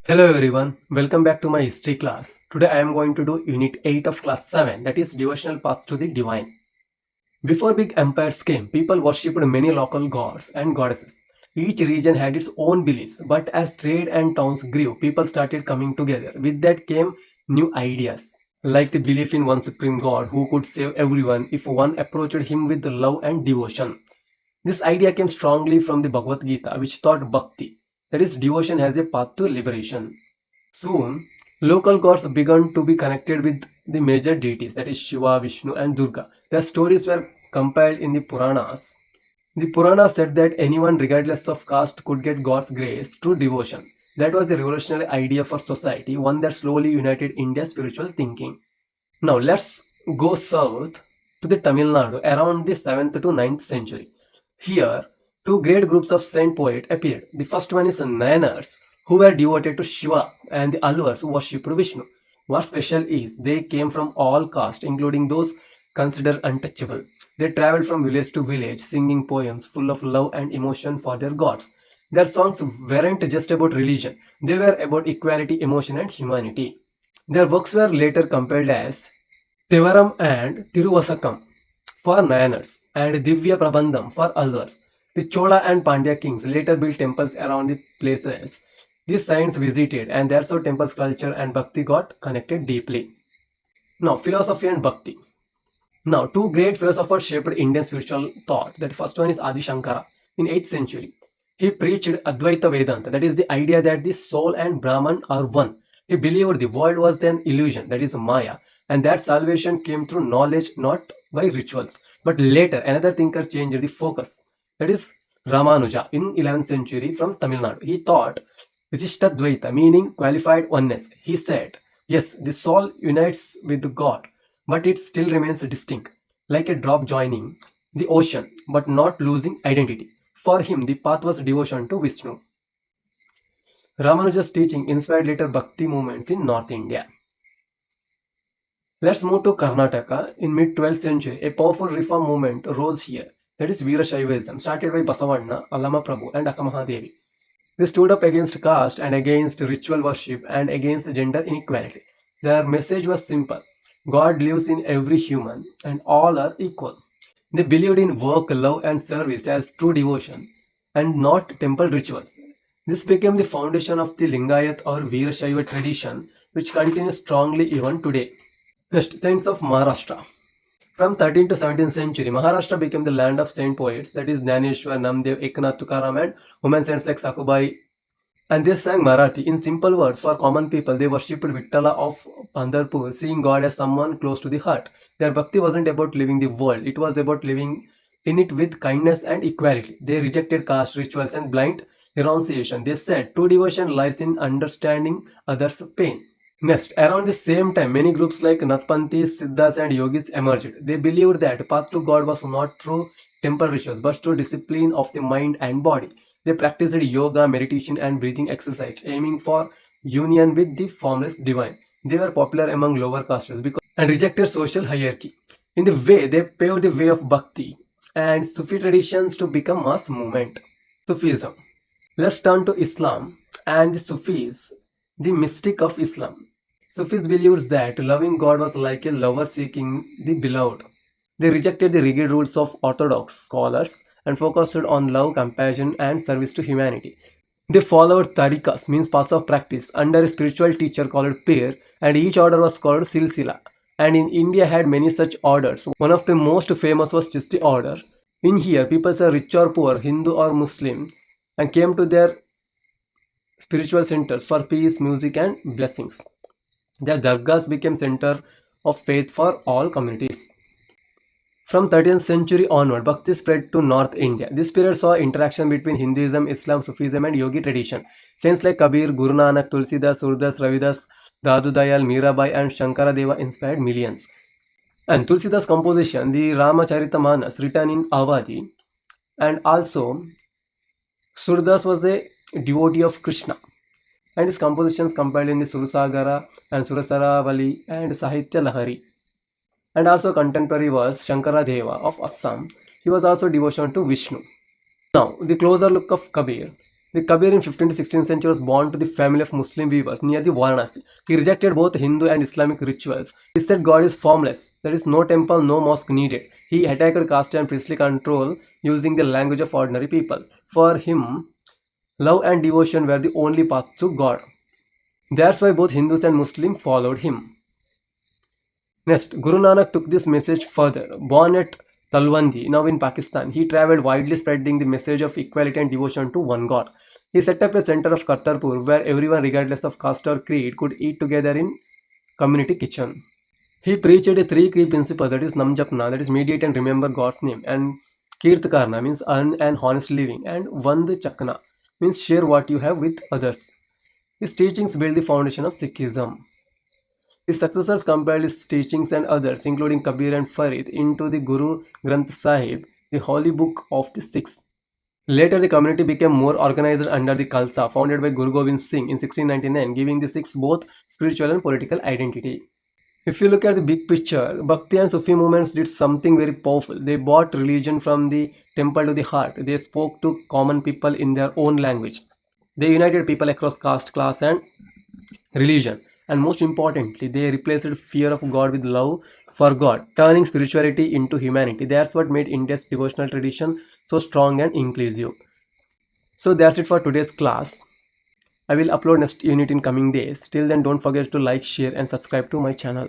Hello everyone, welcome back to my history class. Today I am going to do Unit 8 of class 7, that is Devotional Path to the Divine. Before big empires came, people worshipped many local gods and goddesses. Each region had its own beliefs, but as trade and towns grew, people started coming together. With that came new ideas, like the belief in one supreme god who could save everyone if one approached him with love and devotion. This idea came strongly from the Bhagavad Gita, which taught bhakti, that is, devotion has a path to liberation. Soon, local gods began to be connected with the major deities, that is Shiva, Vishnu, and Durga. Their stories were compiled in the Puranas. The Puranas said that anyone, regardless of caste, could get God's grace through devotion. That was the revolutionary idea for society, one that slowly united India's spiritual thinking. Now, let's go south to the Tamil Nadu around the 7th to 9th century. Here, two great groups of saint poets appeared. The first one is Nayanars, who were devoted to Shiva, and the Alvars, who worshipped Vishnu. What's special is they came from all castes, including those considered untouchable. They traveled from village to village, singing poems full of love and emotion for their gods. Their songs weren't just about religion, they were about equality, emotion, and humanity. Their works were later compiled as Tevaram and Tiruvasakam for Nayanars and Divya Prabandham for Alvars. The Chola and Pandya kings later built temples around the places these saints visited, and that's how temples culture and bhakti got connected deeply. Now, philosophy and bhakti. Now, two great philosophers shaped Indian spiritual thought. That first one is Adi Shankara in 8th century. He preached Advaita Vedanta, that is the idea that the soul and Brahman are one. He believed the world was an illusion, that is Maya, and that salvation came through knowledge, not by rituals. But later, another thinker changed the focus. That is Ramanuja in 11th century from Tamil Nadu. He taught Vishishtadvaita, meaning qualified oneness. He said, yes, the soul unites with God, but it still remains distinct, like a drop joining the ocean, but not losing identity. For him, the path was devotion to Vishnu. Ramanuja's teaching inspired later bhakti movements in North India. Let's move to Karnataka. In mid-12th century, a powerful reform movement rose here. That is Veerashaivism, started by Basavanna, Allama Prabhu, and Akkamahadevi. They stood up against caste and against ritual worship and against gender inequality. Their message was simple: God lives in every human and all are equal. They believed in work, love, and service as true devotion and not temple rituals. This became the foundation of the Lingayat or Veerashaiva tradition, which continues strongly even today. Next, saints of Maharashtra. From 13th to 17th century, Maharashtra became the land of saint poets, that is Jnaneshwar, Namdev, Eknath, Tukaram, and women saints like Sakubai. And they sang Marathi. In simple words, for common people, they worshipped Vittala of Pandharpur, seeing God as someone close to the heart. Their bhakti wasn't about living the world, it was about living in it with kindness and equality. They rejected caste, rituals, and blind renunciation. They said true devotion lies in understanding others' pain. Next, around the same time, many groups like Nathpanthis, Siddhas, and Yogis emerged. They believed that path to God was not through temple rituals, but through discipline of the mind and body. They practiced yoga, meditation, and breathing exercise, aiming for union with the formless divine. They were popular among lower castes and rejected social hierarchy. In the way, they paved the way of bhakti and Sufi traditions to become mass movement. Sufism. Let's turn to Islam and the Sufis, the mystic of Islam. Sufis believed that loving God was like a lover seeking the beloved. They rejected the rigid rules of orthodox scholars and focused on love, compassion, and service to humanity. They followed tariqas, means paths of practice, under a spiritual teacher called Pir, and each order was called Silsila. And in India had many such orders. One of the most famous was Chisti order. In here, people say rich or poor, Hindu or Muslim, and came to their spiritual centers for peace, music, and blessings. Their dargahs became center of faith for all communities. From 13th century onward, Bhakti spread to North India. This period saw interaction between Hinduism, Islam, Sufism, and Yogi tradition. Saints like Kabir, Guru Nanak, Tulsidas, Surdas, Ravidas, Dadu Dayal, Mirabai, and Shankaradeva inspired millions. And Tulsidas' composition, the Ramacharita written in Awadhi, and also Surdas was a devotee of Krishna, and his compositions compiled in the Surasagara and Surasaravali and Sahitya Lahari. And also contemporary was Shankaradeva of Assam. He was also devotion to Vishnu. Now, the closer look of Kabir. The Kabir in 15th to 16th century was born to the family of Muslim weavers near the Varanasi. He rejected both Hindu and Islamic rituals. He said God is formless, there is no temple, no mosque needed. He attacked caste and priestly control using the language of ordinary people. For him, love and devotion were the only path to God. That's why both Hindus and Muslims followed him. Next, Guru Nanak took this message further. Born at Talwandi, now in Pakistan, he traveled widely spreading the message of equality and devotion to one God. He set up a center of Kartarpur where everyone, regardless of caste or creed, could eat together in community kitchen. He preached a three key principle, that is Namjapna, that is meditate and remember God's name, and Kirtkarna means earn and honest living, and Vand Chakna means share what you have with others. His teachings built the foundation of Sikhism. His successors compiled his teachings and others, including Kabir and Farid, into the Guru Granth Sahib, the holy book of the Sikhs. Later, the community became more organized under the Khalsa, founded by Guru Gobind Singh in 1699, giving the Sikhs both spiritual and political identity. If you look at the big picture, Bhakti and Sufi movements did something very powerful. They brought religion from the temple to the heart. They spoke to common people in their own language. They united people across caste, class, and religion. And most importantly, they replaced fear of God with love for God, turning spirituality into humanity. That's what made India's devotional tradition so strong and inclusive. So that's it for today's class. I will upload next unit in coming days. Till then, don't forget to like, share, and subscribe to my channel.